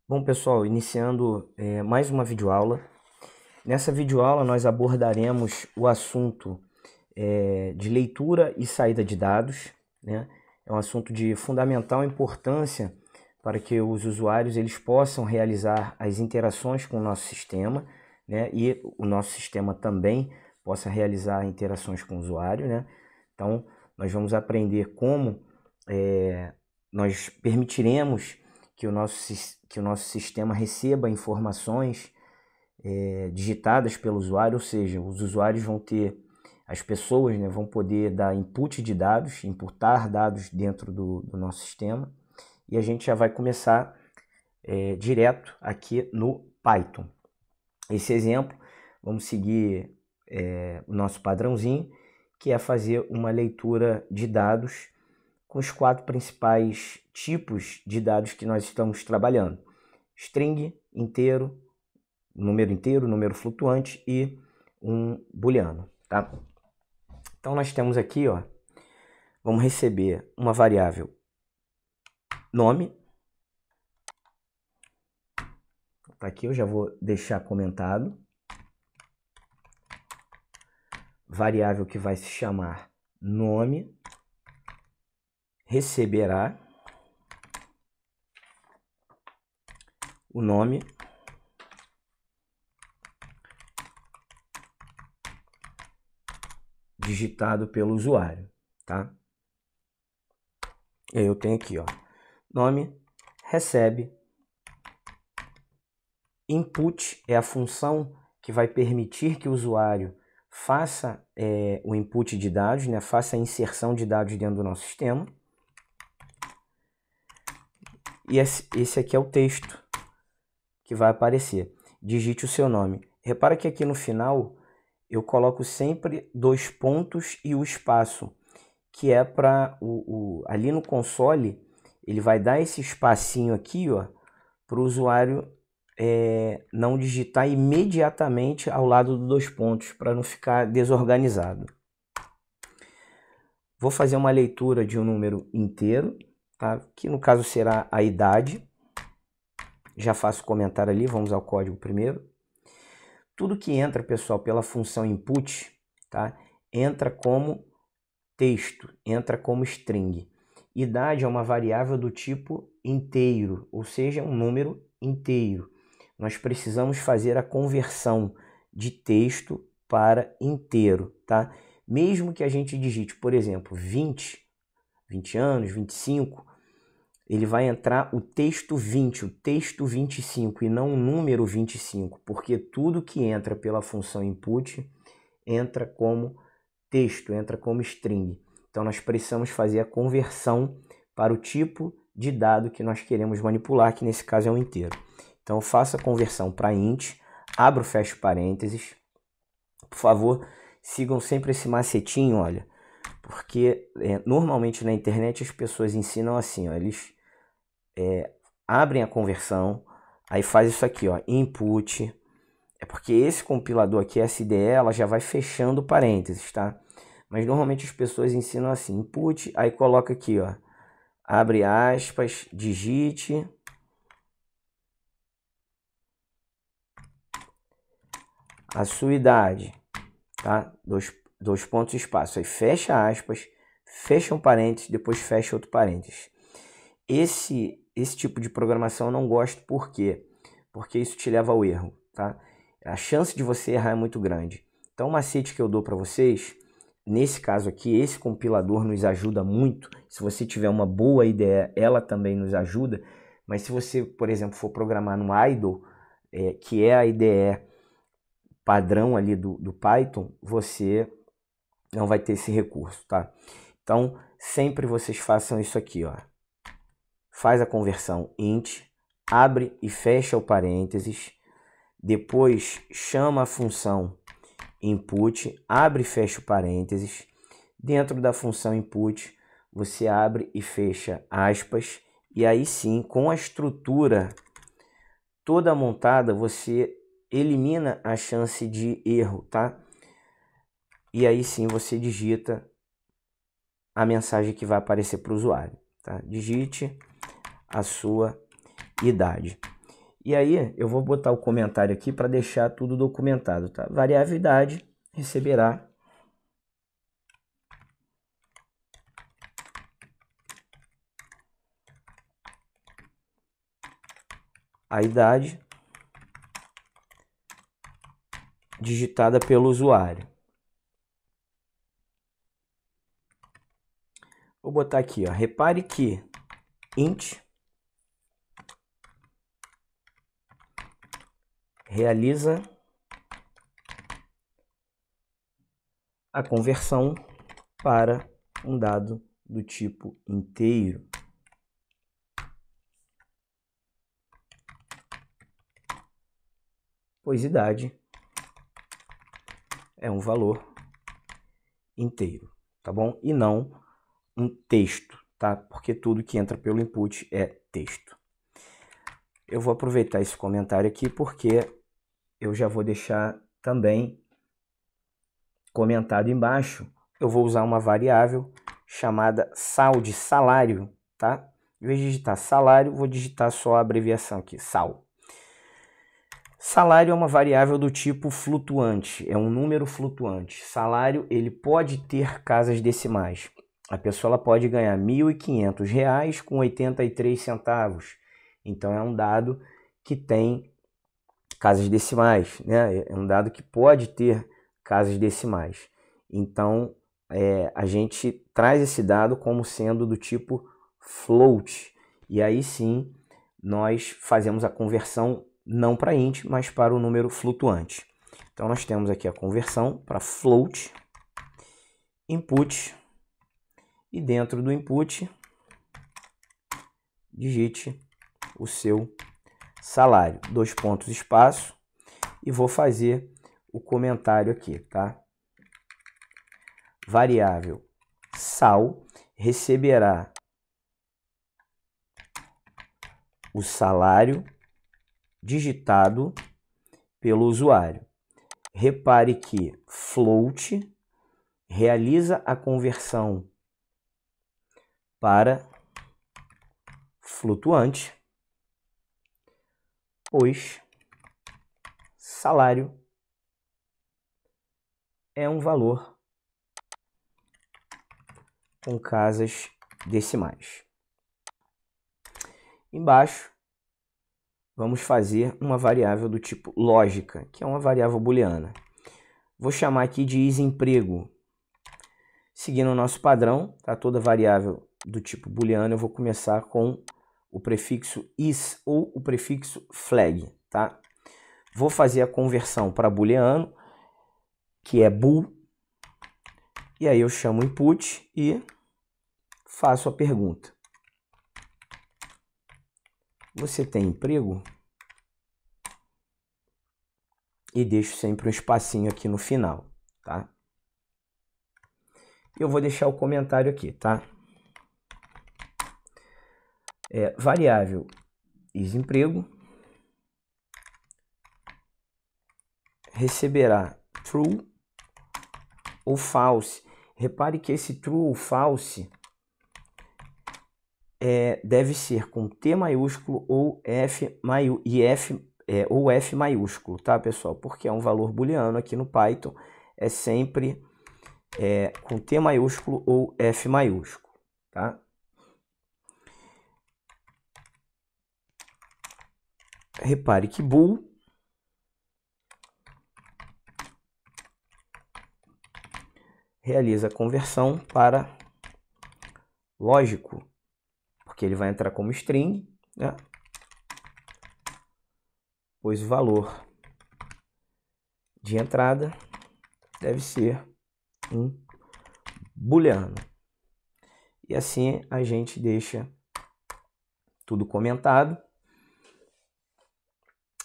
Bom, pessoal, iniciando mais uma videoaula. Nessa videoaula nós abordaremos o assunto de leitura e saída de dados, né? É um assunto de fundamental importância para que os usuários eles possam realizar as interações com o nosso sistema, né? E o nosso sistema também possa realizar interações com o usuário, né? Então, nós vamos aprender como nós permitiremos que o nosso sistema receba informações digitadas pelo usuário, ou seja, os usuários vão ter, as pessoas, né, vão poder dar input de dados, imputar dados dentro do nosso sistema, e a gente já vai começar direto aqui no Python. Esse exemplo, vamos seguir o nosso padrãozinho, que é fazer uma leitura de dados com os 4 principais tipos de dados que nós estamos trabalhando: string, inteiro, número flutuante e um booleano, tá? Então nós temos aqui, ó, vamos receber uma variável nome. Tá aqui, eu já vou deixar comentado. Variável que vai se chamar nome receberá o nome digitado pelo usuário, tá? E aí eu tenho aqui, ó, nome recebe, input é a função que vai permitir que o usuário faça o input de dados, né? Faça a inserção de dados dentro do nosso sistema. E esse aqui é o texto que vai aparecer. Digite o seu nome. Repara que aqui no final eu coloco sempre 2 pontos e o espaço, que é para ali no console ele vai dar esse espacinho aqui, ó, para o usuário não digitar imediatamente ao lado dos 2 pontos, para não ficar desorganizado. Vou fazer uma leitura de um número inteiro, tá? Que no caso será a idade. Já faço comentário ali, vamos ao código primeiro. Tudo que entra, pessoal, pela função input, tá? Entra como texto, entra como string. Idade é uma variável do tipo inteiro, ou seja, um número inteiro. Nós precisamos fazer a conversão de texto para inteiro, tá? Mesmo que a gente digite, por exemplo, 20 anos, 25, ele vai entrar o texto 20, o texto 25 e não o número 25, porque tudo que entra pela função input entra como texto, entra como string. Então nós precisamos fazer a conversão para o tipo de dado que nós queremos manipular, que nesse caso é um inteiro. Então eu faço a conversão para int, abro, fecho parênteses. Por favor, sigam sempre esse macetinho, olha, porque normalmente na internet as pessoas ensinam assim, ó, eles abrem a conversão, aí faz isso aqui, ó, input. É porque esse compilador aqui, essa IDE, ela já vai fechando parênteses, tá? Mas normalmente as pessoas ensinam assim, input, aí coloca aqui, ó, abre aspas, digite a sua idade, tá? Dois pontos e espaço, aí fecha aspas, fecha um parênteses, depois fecha outro parênteses. Esse tipo de programação eu não gosto, por quê? Porque isso te leva ao erro, tá? A chance de você errar é muito grande. Então o macete que eu dou para vocês, nesse caso aqui, esse compilador nos ajuda muito. Se você tiver uma boa ideia, ela também nos ajuda. Mas se você, por exemplo, for programar no idle, que é a IDE padrão ali do Python, você não vai ter esse recurso, tá? Então sempre vocês façam isso aqui, ó. Faz a conversão int, abre e fecha o parênteses, depois chama a função input, abre e fecha o parênteses, dentro da função input você abre e fecha aspas, e aí sim, com a estrutura toda montada, você elimina a chance de erro, tá? E aí sim você digita a mensagem que vai aparecer para o usuário, tá? Digite a sua idade. E aí eu vou botar o comentário aqui para deixar tudo documentado, tá? Variável idade receberá a idade digitada pelo usuário. Vou botar aqui, ó. Repare que int realiza a conversão para um dado do tipo inteiro. Pois idade é um valor inteiro, tá bom? E não um texto, tá? Porque tudo que entra pelo input é texto. Eu vou aproveitar esse comentário aqui porque eu já vou deixar também comentado embaixo. Eu vou usar uma variável chamada sal, de salário, tá? Em vez de digitar salário, vou digitar só a abreviação aqui, sal. Salário é uma variável do tipo flutuante, é um número flutuante. Salário, ele pode ter casas decimais. A pessoa ela pode ganhar R$ 1.500 com 83 centavos. Então é um dado que tem casas decimais, né? É um dado que pode ter casas decimais. Então a gente traz esse dado como sendo do tipo float. E aí sim nós fazemos a conversão não para int, mas para o número flutuante. Então nós temos aqui a conversão para float, input, e dentro do input digite o seu salário, 2 pontos, espaço, e vou fazer o comentário aqui, tá? Variável sal receberá o salário digitado pelo usuário. Repare que float realiza a conversão para flutuante, pois salário é um valor com casas decimais. Embaixo, vamos fazer uma variável do tipo lógica, que é uma variável booleana. Vou chamar aqui de isEmprego. Seguindo o nosso padrão, tá? Toda variável do tipo booleano, eu vou começar com o prefixo is ou o prefixo flag, tá? Vou fazer a conversão para booleano, que é bool, e aí eu chamo input e faço a pergunta. Você tem emprego? E deixo sempre um espacinho aqui no final, tá? Eu vou deixar o comentário aqui, tá? Variável isEmprego receberá true ou false. Repare que esse true ou false deve ser com T maiúsculo ou F maiúsculo, tá, pessoal? Porque é um valor booleano aqui no Python, é sempre com T maiúsculo ou F maiúsculo, tá? Repare que bool realiza a conversão para lógico, porque ele vai entrar como string, né? Pois o valor de entrada deve ser um booleano. E assim a gente deixa tudo comentado.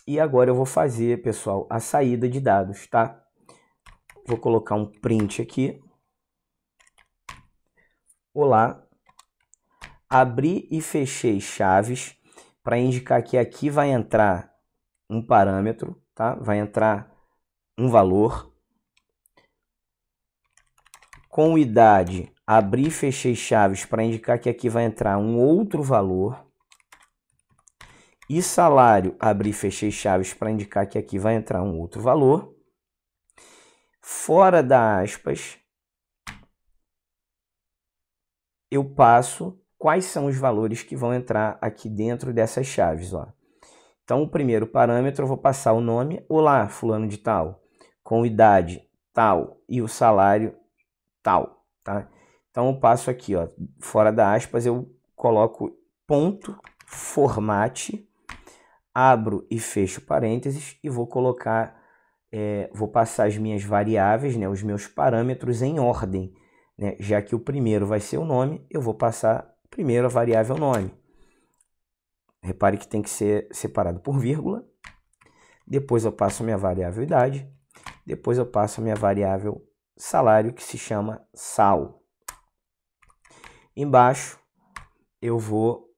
E agora eu vou fazer, pessoal, a saída de dados, tá? Vou colocar um print aqui. Olá. Abri e fechei chaves para indicar que aqui vai entrar um parâmetro, tá? Vai entrar um valor. Com idade, abri e fechei chaves para indicar que aqui vai entrar um outro valor. E salário, abri e fechei chaves para indicar que aqui vai entrar um outro valor. Fora da aspas, eu passo quais são os valores que vão entrar aqui dentro dessas chaves, ó. Então, o primeiro parâmetro eu vou passar o nome, olá, fulano de tal, com idade tal e o salário tal, tá? Então, eu passo aqui, ó, fora da aspas, eu coloco ponto, formate, abro e fecho parênteses e vou colocar, vou passar as minhas variáveis, né, os meus parâmetros em ordem, né? Já que o primeiro vai ser o nome, eu vou passar primeiro a variável nome. Repare que tem que ser separado por vírgula. Depois eu passo a minha variável idade. Depois eu passo a minha variável salário, que se chama sal. Embaixo eu vou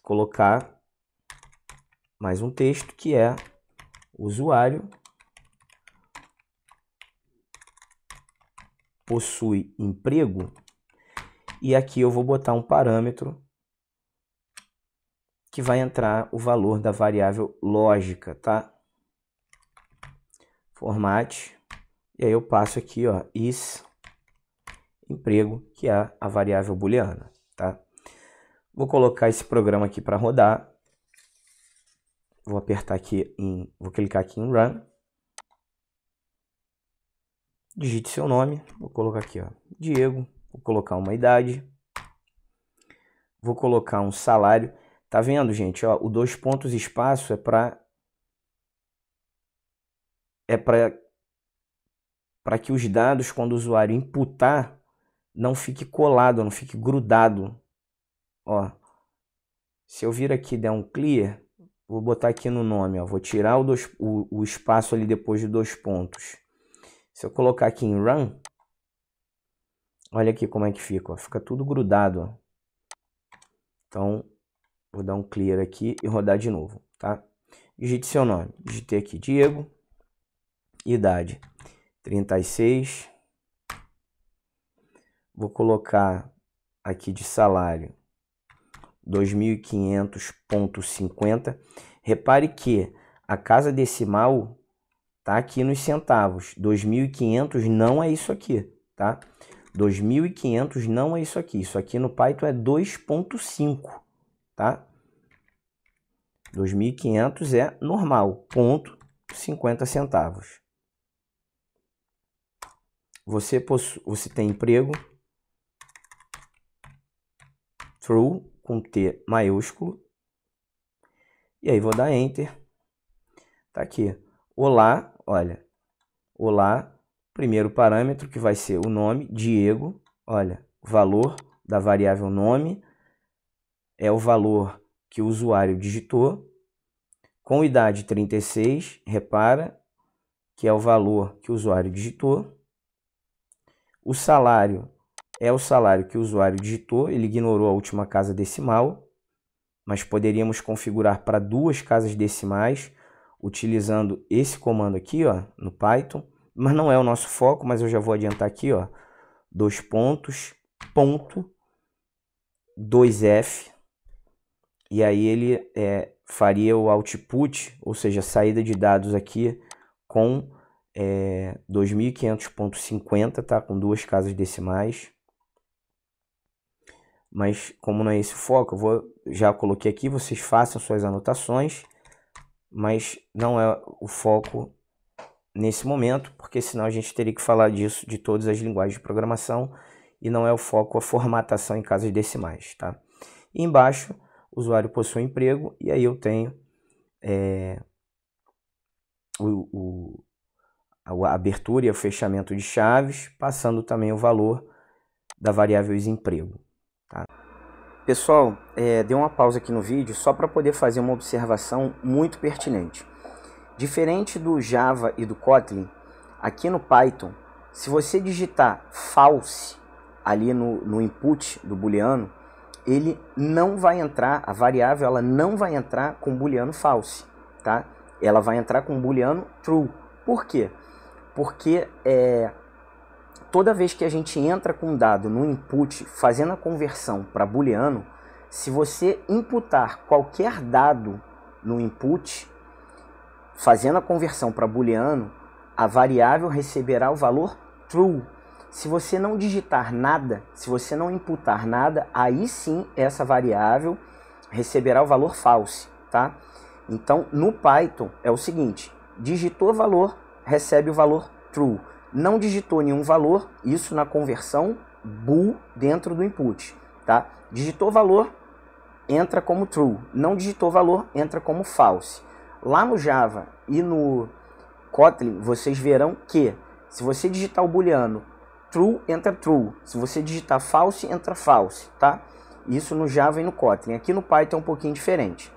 colocar mais um texto que é usuário possui emprego. E aqui eu vou botar um parâmetro que vai entrar o valor da variável lógica, tá? Formate. E aí eu passo aqui, ó, is emprego, que é a variável booleana, tá? Vou colocar esse programa aqui para rodar. Vou apertar aqui vou clicar aqui em Run. Digite seu nome. Vou colocar aqui, ó, Diego. Vou colocar uma idade. Vou colocar um salário. Tá vendo, gente? Ó, o 2 pontos espaço é para que os dados, quando o usuário imputar, não fique colado, não fique grudado. Ó, se eu vir aqui e der um clear, vou botar aqui no nome, ó, vou tirar o espaço ali depois de 2 pontos. Se eu colocar aqui em Run, olha aqui como é que fica, ó, fica tudo grudado, ó. Então, vou dar um clear aqui e rodar de novo, tá? Digite seu nome. Digitei aqui Diego. Idade 36. Vou colocar aqui de salário 2.500,50. Repare que a casa decimal tá aqui nos centavos. 2.500 não é isso aqui, tá? 2.500 não é isso aqui. Isso aqui no Python é 2.5, tá? 2.500 é normal, ponto 50 centavos. Você tem emprego, true, com T maiúsculo. E aí vou dar Enter. Tá aqui. Olá, olha. Olá, primeiro parâmetro que vai ser o nome, Diego. Olha, valor da variável nome é o valor que o usuário digitou. Com idade 36, repara que é o valor que o usuário digitou. O salário é o salário que o usuário digitou, ele ignorou a última casa decimal, mas poderíamos configurar para 2 casas decimais utilizando esse comando aqui, ó, no Python, mas não é o nosso foco, mas eu já vou adiantar aqui, ó, 2 pontos, ponto, 2F, e aí ele faria o output, ou seja, a saída de dados aqui com 2.500,50, tá? Com 2 casas decimais. Mas como não é esse o foco, já coloquei aqui, vocês façam suas anotações, mas não é o foco nesse momento, porque senão a gente teria que falar disso de todas as linguagens de programação, e não é o foco a formatação em casas decimais, tá? E embaixo, o usuário possui emprego, e aí eu tenho a abertura e o fechamento de chaves, passando também o valor da variável emprego. Tá? Pessoal, dei uma pausa aqui no vídeo só para poder fazer uma observação muito pertinente. Diferente do Java e do Kotlin, aqui no Python, se você digitar false ali no input do booleano, ele não vai entrar, a variável ela não vai entrar com booleano false, tá? Ela vai entrar com booleano true. Por quê? Porque toda vez que a gente entra com um dado no input, fazendo a conversão para booleano, se você imputar qualquer dado no input, fazendo a conversão para booleano, a variável receberá o valor true. Se você não digitar nada, se você não imputar nada, aí sim essa variável receberá o valor false, tá? Então, no Python é o seguinte, digitou valor, recebe o valor true. Não digitou nenhum valor, isso na conversão bool dentro do input, tá? Digitou valor, entra como true. Não digitou valor, entra como false. Lá no Java e no Kotlin, vocês verão que se você digitar o booleano true, entra true. Se você digitar false, entra false, tá? Isso no Java e no Kotlin. Aqui no Python é um pouquinho diferente.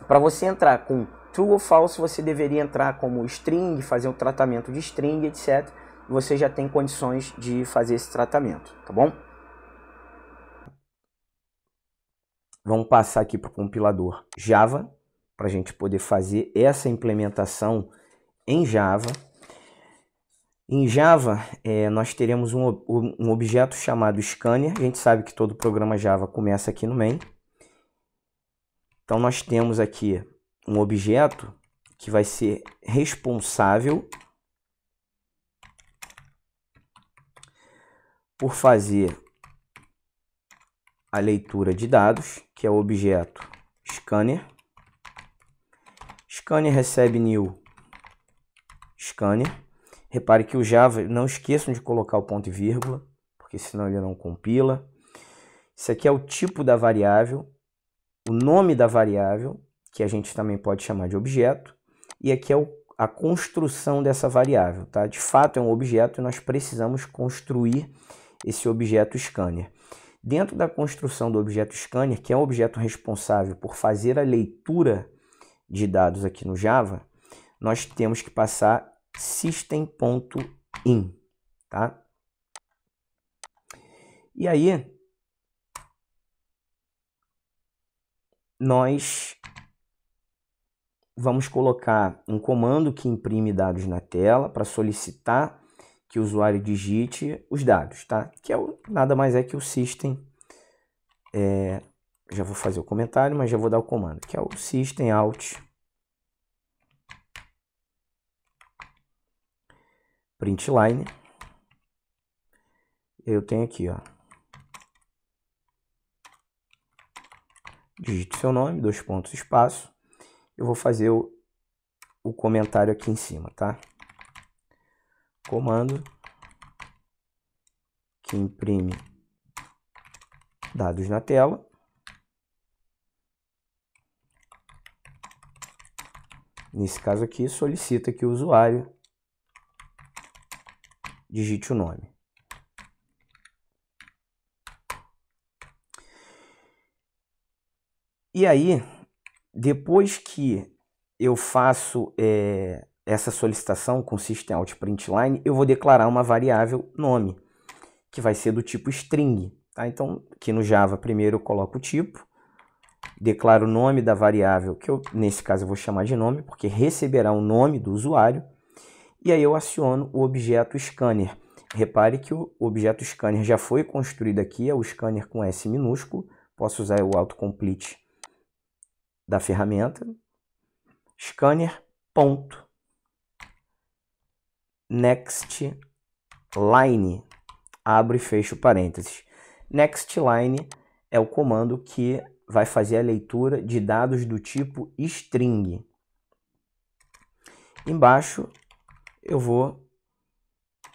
Para você entrar com true ou false, você deveria entrar como string, fazer um tratamento de string, etc. E você já tem condições de fazer esse tratamento, tá bom? Vamos passar aqui para o compilador Java, para a gente poder fazer essa implementação em Java. Em Java, nós teremos um objeto chamado scanner. A gente sabe que todo programa Java começa aqui no main. Então, nós temos aqui um objeto que vai ser responsável por fazer a leitura de dados, que é o objeto scanner. Scanner recebe new scanner. Repare que o Java, não esqueçam de colocar o ponto e vírgula, porque senão ele não compila. Isso aqui é o tipo da variável, o nome da variável, que a gente também pode chamar de objeto, e aqui é a construção dessa variável, tá? De fato é um objeto e nós precisamos construir esse objeto scanner. Dentro da construção do objeto scanner, que é o objeto responsável por fazer a leitura de dados aqui no Java, nós temos que passar system.in, tá? E aí, nós vamos colocar um comando que imprime dados na tela para solicitar que o usuário digite os dados, tá? Que é nada mais é que o system, já vou fazer o comentário, mas já vou dar o comando, que é o system out println. Eu tenho aqui, ó, digite seu nome, 2 pontos, espaço. Eu vou fazer o comentário aqui em cima, tá? Comando que imprime dados na tela. Nesse caso aqui, solicita que o usuário digite o nome. E aí, depois que eu faço essa solicitação com system.out.println, eu vou declarar uma variável nome, que vai ser do tipo string. Tá? Então, aqui no Java, primeiro eu coloco o tipo, declaro o nome da variável, que nesse caso eu vou chamar de nome, porque receberá o nome do usuário, e aí eu aciono o objeto scanner. Repare que o objeto scanner já foi construído aqui, é o scanner com S minúsculo, posso usar o autocomplete da ferramenta, scanner, ponto, next line, abro e fecho parênteses. Next line é o comando que vai fazer a leitura de dados do tipo string. Embaixo eu vou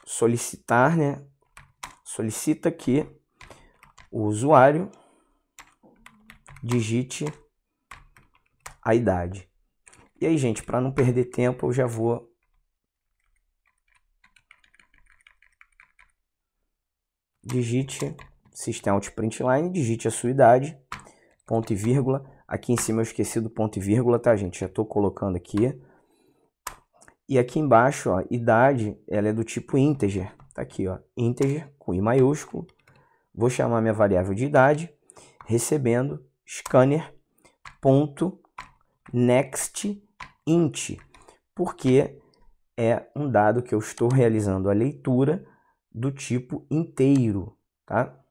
solicitar, né? Solicita que o usuário digite a idade. E aí, gente, para não perder tempo, eu já vou digite system.out.println, digite a sua idade, ponto e vírgula. Aqui em cima eu esqueci do ponto e vírgula, tá, gente? Já estou colocando aqui. E aqui embaixo, ó, idade, ela é do tipo integer. Tá aqui, ó, integer com I maiúsculo. Vou chamar minha variável de idade, recebendo scanner.nextInt, porque é um dado que eu estou realizando a leitura do tipo inteiro, tá?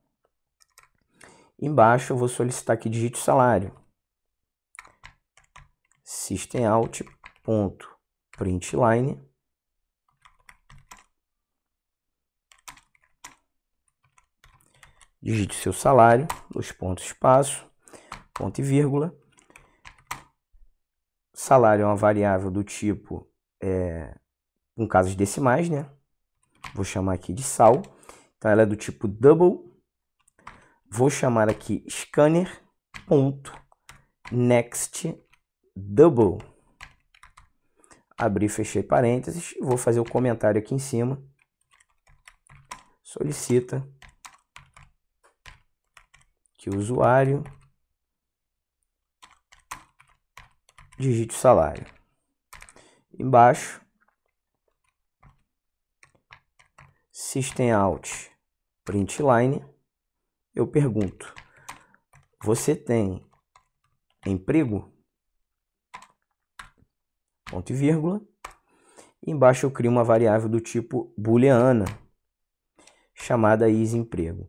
Embaixo eu vou solicitar aqui digite o salário. Systemout.println. Digite seu salário, dois pontos, espaço, ponto e vírgula. Salário é uma variável do tipo, com casos decimais, né? Vou chamar aqui de sal. Então ela é do tipo double. Vou chamar aqui scanner.nextDouble. Abri, fechei parênteses e vou fazer o comentário aqui em cima. Solicita que o usuário digite o salário. Embaixo, systemout.println, eu pergunto: você tem emprego? Ponto e vírgula. Embaixo eu crio uma variável do tipo booleana, chamada isEmprego.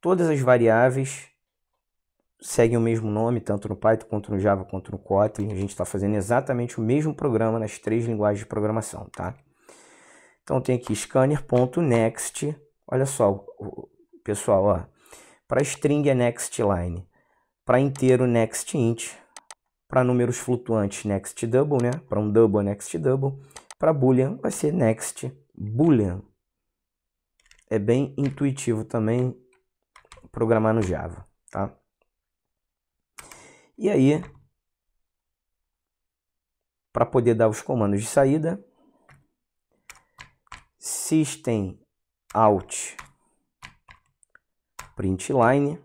Todas as variáveis seguem o mesmo nome, tanto no Python quanto no Java quanto no Kotlin. A gente está fazendo exatamente o mesmo programa nas três linguagens de programação, tá? Então tem aqui scanner.next. Olha só, pessoal, ó. Para string é nextLine, para inteiro nextInt, para números flutuantes nextDouble, né? Para um double nextDouble, para boolean vai ser nextBoolean. É bem intuitivo também programar no Java, tá? E aí, para poder dar os comandos de saída, systemout.println,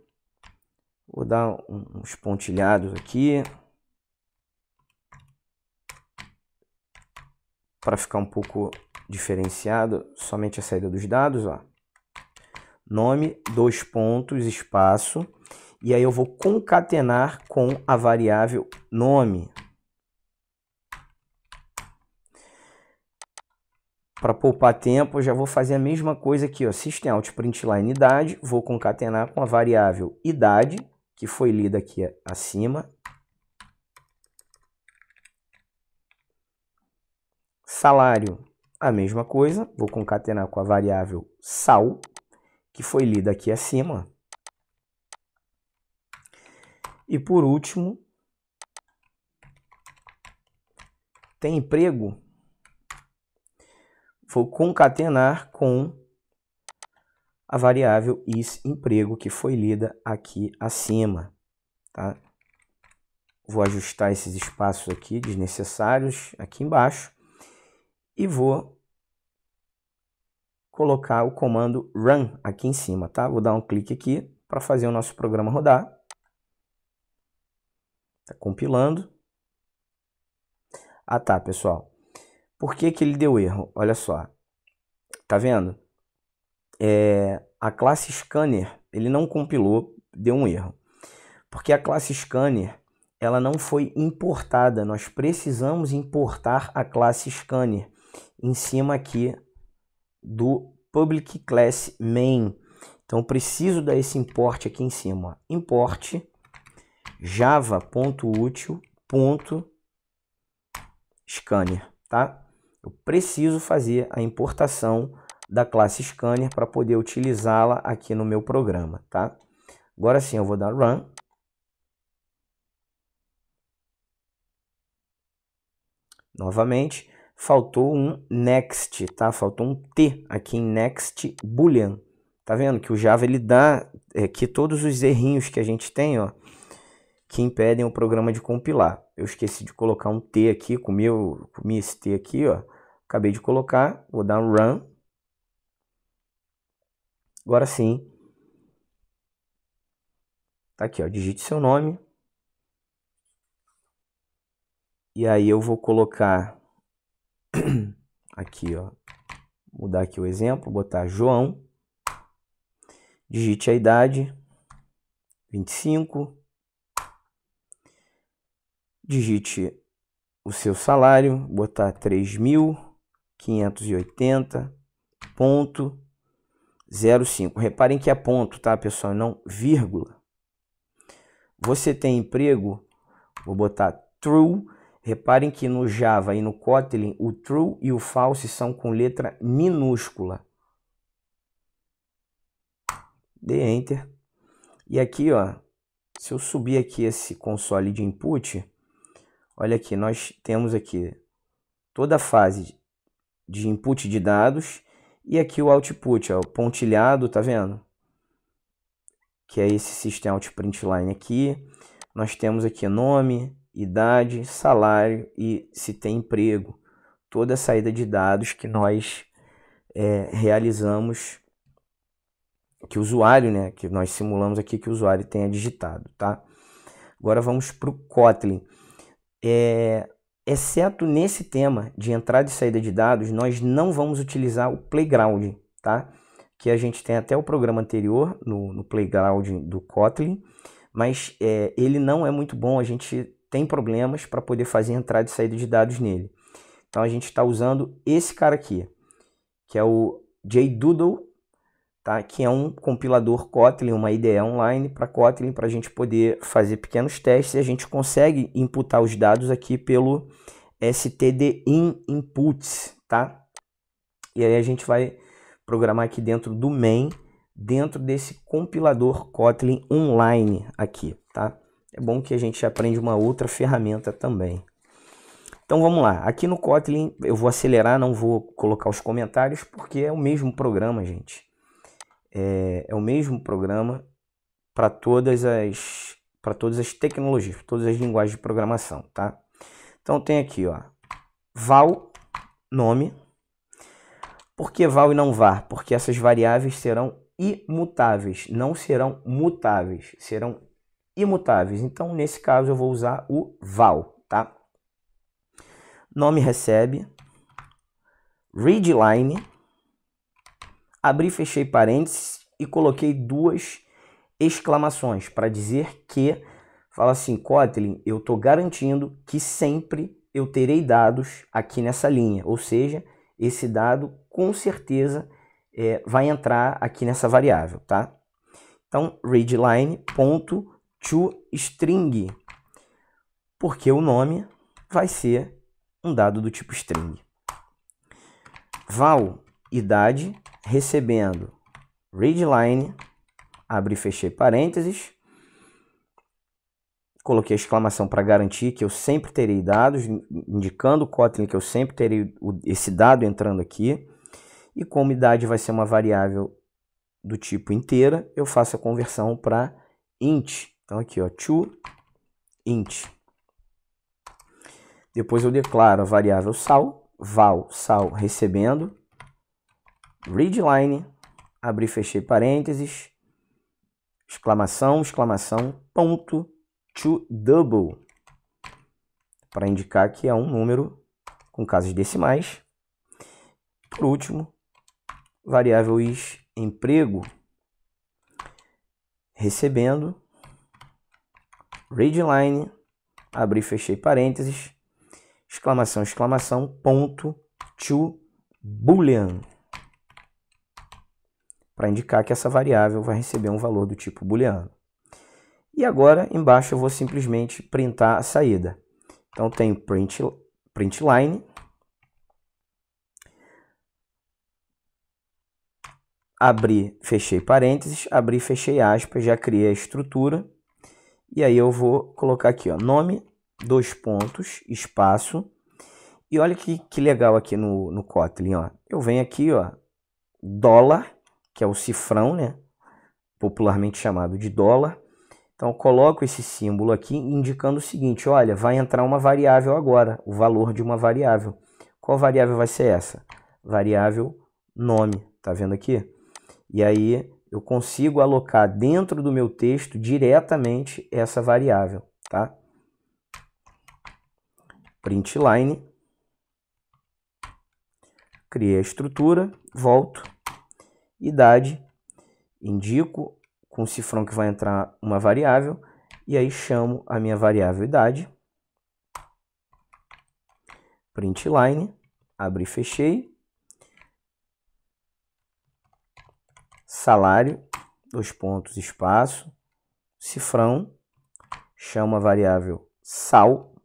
vou dar uns pontilhados aqui, para ficar um pouco diferenciado, somente a saída dos dados, ó. Nome, dois pontos, espaço, e aí eu vou concatenar com a variável nome. Para poupar tempo, eu já vou fazer a mesma coisa aqui, ó, systemout.println idade, vou concatenar com a variável idade, que foi lida aqui acima. Salário, a mesma coisa, vou concatenar com a variável sal, que foi lida aqui acima. E por último, tem emprego? Vou concatenar com a variável isEmprego, que foi lida aqui acima, tá? Vou ajustar esses espaços aqui desnecessários aqui embaixo e vou colocar o comando run aqui em cima, tá? Vou dar um clique aqui para fazer o nosso programa rodar. Tá compilando. Ah, tá, pessoal. Por que que ele deu erro? Olha só. Tá vendo? A classe scanner, ele não compilou, deu um erro. Porque a classe scanner, ela não foi importada. Nós precisamos importar a classe scanner em cima aqui do public class main. Então, eu preciso dar esse import aqui em cima. Import java.util.scanner, tá? Eu preciso fazer a importação da classe scanner para poder utilizá-la aqui no meu programa, tá? Agora sim, eu vou dar run. Novamente, faltou um next, tá? Faltou um T aqui em next boolean. Tá vendo que o Java ele dá aqui todos os errinhos que a gente tem, ó, que impedem o programa de compilar. Eu esqueci de colocar um T aqui, comi esse T aqui, ó. Acabei de colocar, vou dar um run. Agora sim. Tá aqui, ó, digite seu nome. E aí eu vou colocar aqui, ó, mudar aqui o exemplo, botar João. Digite a idade, 25. Digite o seu salário, botar 3.580,05. Reparem que é ponto, tá, pessoal? Não vírgula. Você tem emprego? Vou botar true. Reparem que no Java e no Kotlin, o true e o false são com letra minúscula. Dê Enter. E aqui, ó, se eu subir aqui esse console de input, olha aqui, nós temos aqui toda a fase de input de dados e aqui o output, ó, o pontilhado, tá vendo? Que é esse System Out Println aqui. Nós temos aqui nome, idade, salário e se tem emprego. Toda a saída de dados que nós realizamos, que o usuário, né, que nós simulamos aqui que o usuário tenha digitado, tá? Agora vamos para o Kotlin. Exceto nesse tema de entrada e saída de dados, nós não vamos utilizar o Playground, tá? Que a gente tem até o programa anterior no Playground do Kotlin, mas ele não é muito bom, a gente tem problemas para poder fazer entrada e saída de dados nele. Então a gente está usando esse cara aqui, que é o JDoodle, tá? Que é um compilador Kotlin, uma IDE online para Kotlin, para a gente poder fazer pequenos testes, e a gente consegue imputar os dados aqui pelo stdin inputs, tá? E aí a gente vai programar aqui dentro do main, dentro desse compilador Kotlin online aqui, tá? É bom que a gente aprende uma outra ferramenta também. Então vamos lá, aqui no Kotlin eu vou acelerar, não vou colocar os comentários, porque é o mesmo programa, gente. É o mesmo programa para todas as tecnologias, todas as linguagens de programação, tá? Então tem aqui, ó, val, nome. Por que val e não var? Porque essas variáveis serão imutáveis, não serão mutáveis, serão imutáveis. Então, nesse caso, eu vou usar o val, tá? Nome recebe, readline, abri, fechei parênteses e coloquei 2 exclamações para dizer que, fala assim, Kotlin, eu estou garantindo que sempre eu terei dados aqui nessa linha, ou seja, esse dado com certeza vai entrar aqui nessa variável, tá? Então, readline.toString, porque o nome vai ser um dado do tipo string. Val, idade, recebendo readline, abri e fechei parênteses, coloquei a exclamação para garantir que eu sempre terei dados, indicando o Kotlin que eu sempre terei esse dado entrando aqui. E como idade vai ser uma variável do tipo inteira, eu faço a conversão para int. Então aqui, ó, toInt. Depois eu declaro a variável sal, val, sal, recebendo, readline, abri e fechei parênteses, exclamação, exclamação, ponto, toDouble, para indicar que é um número com casas decimais. Por último, variável is emprego, recebendo, readline, abri e fechei parênteses, exclamação, exclamação, ponto, toBoolean, para indicar que essa variável vai receber um valor do tipo booleano. E agora, embaixo, eu vou simplesmente printar a saída. Então, tem println, abri, fechei parênteses, abri, fechei aspas, já criei a estrutura. E aí eu vou colocar aqui, ó, nome, 2 pontos, espaço. E olha que legal aqui no Kotlin, ó. Eu venho aqui, ó, dólar, que é o cifrão, né? Popularmente chamado de dólar. Então, eu coloco esse símbolo aqui indicando o seguinte, olha, vai entrar uma variável agora, o valor de uma variável. Qual variável vai ser essa? Variável nome, tá vendo aqui? E aí eu consigo alocar dentro do meu texto diretamente essa variável, tá? Println, criei a estrutura, volto, idade, indico com o cifrão que vai entrar uma variável, e aí chamo a minha variável idade, println, abri e fechei, salário, 2 pontos, espaço, cifrão, chamo a variável sal,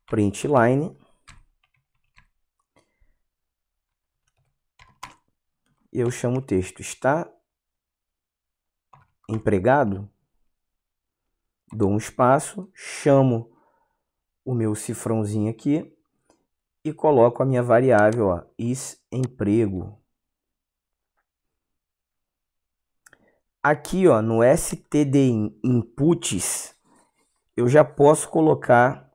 print line, e eu chamo o texto, está empregado, dou um espaço, chamo o meu cifrãozinho aqui e coloco a minha variável, ó, isEmprego. Aqui, ó, no stdin inputs, eu já posso colocar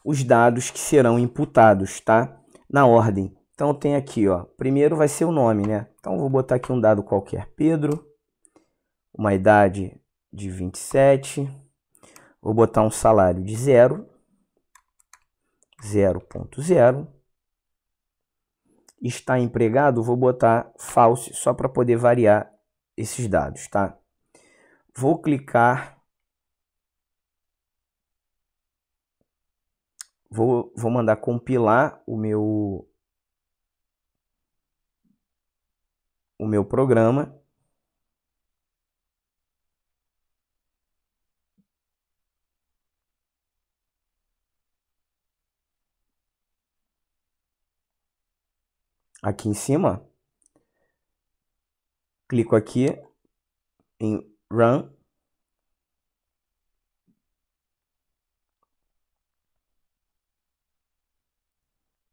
os dados que serão imputados, tá? Na ordem. Então tem aqui, ó, primeiro vai ser o nome, né? Então eu vou botar aqui um dado qualquer, Pedro, uma idade de 27, vou botar um salário de 0.0, está empregado, vou botar false só para poder variar esses dados, tá? Vou clicar, vou mandar compilar o meu programa. Aqui em cima, clico aqui em Run.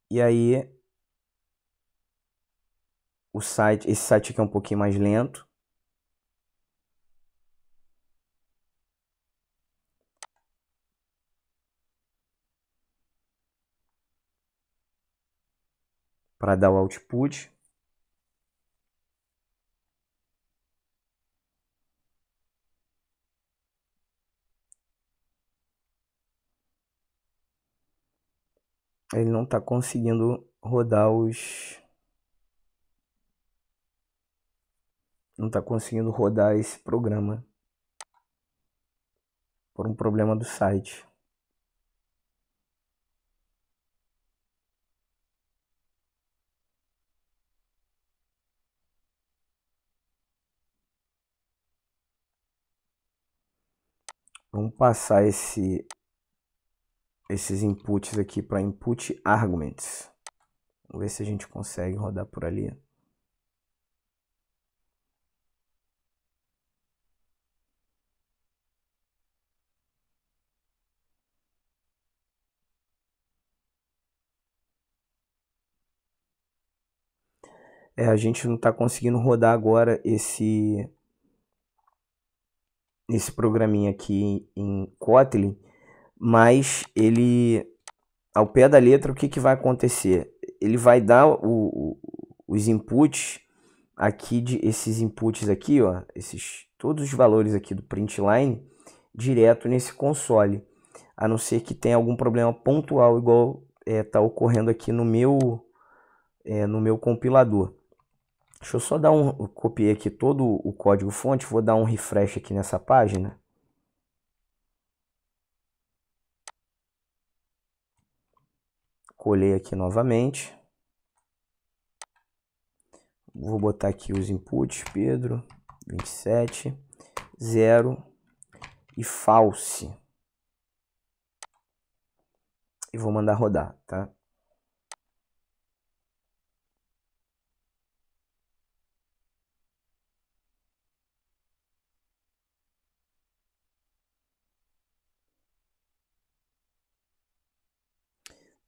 E aí, esse site aqui é um pouquinho mais lento. Para dar o output. Ele não está conseguindo rodar não está conseguindo rodar esse programa por um problema do site. Vamos passar esses inputs aqui para input arguments. Vamos ver se a gente consegue rodar por ali. A gente não está conseguindo rodar agora esse programinha aqui em Kotlin, mas ele, ao pé da letra, o que vai acontecer? Ele vai dar os inputs aqui, esses inputs aqui, ó, todos os valores aqui do println, direto nesse console, a não ser que tenha algum problema pontual, igual está ocorrendo aqui no meu compilador. Deixa eu só dar copiei aqui todo o código fonte, vou dar um refresh aqui nessa página. Colei aqui novamente. Vou botar aqui os inputs, Pedro, 27, 0 e false. E vou mandar rodar, tá?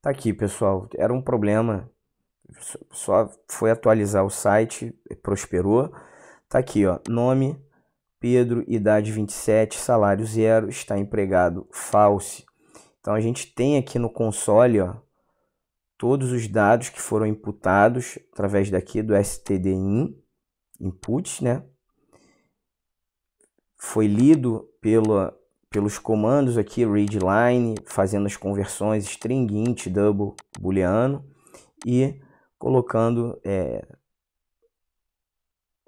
Tá aqui, pessoal. Era um problema. Só foi atualizar o site, prosperou. Tá aqui, ó. Nome, Pedro, idade 27, salário 0, está empregado, false. Então a gente tem aqui no console, ó, todos os dados que foram imputados através daqui do stdin input, né? Foi lido pelos comandos aqui, readline, fazendo as conversões string, int, double, booleano e colocando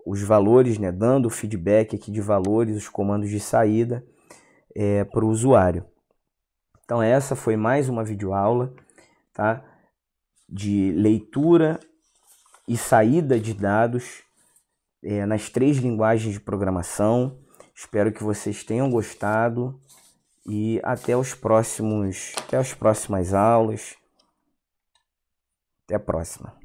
os valores, né, dando o feedback aqui de valores, os comandos de saída para o usuário. Então essa foi mais uma videoaula, tá, de leitura e saída de dados nas 3 linguagens de programação, Espero que vocês tenham gostado e até as próximas aulas. Até a próxima.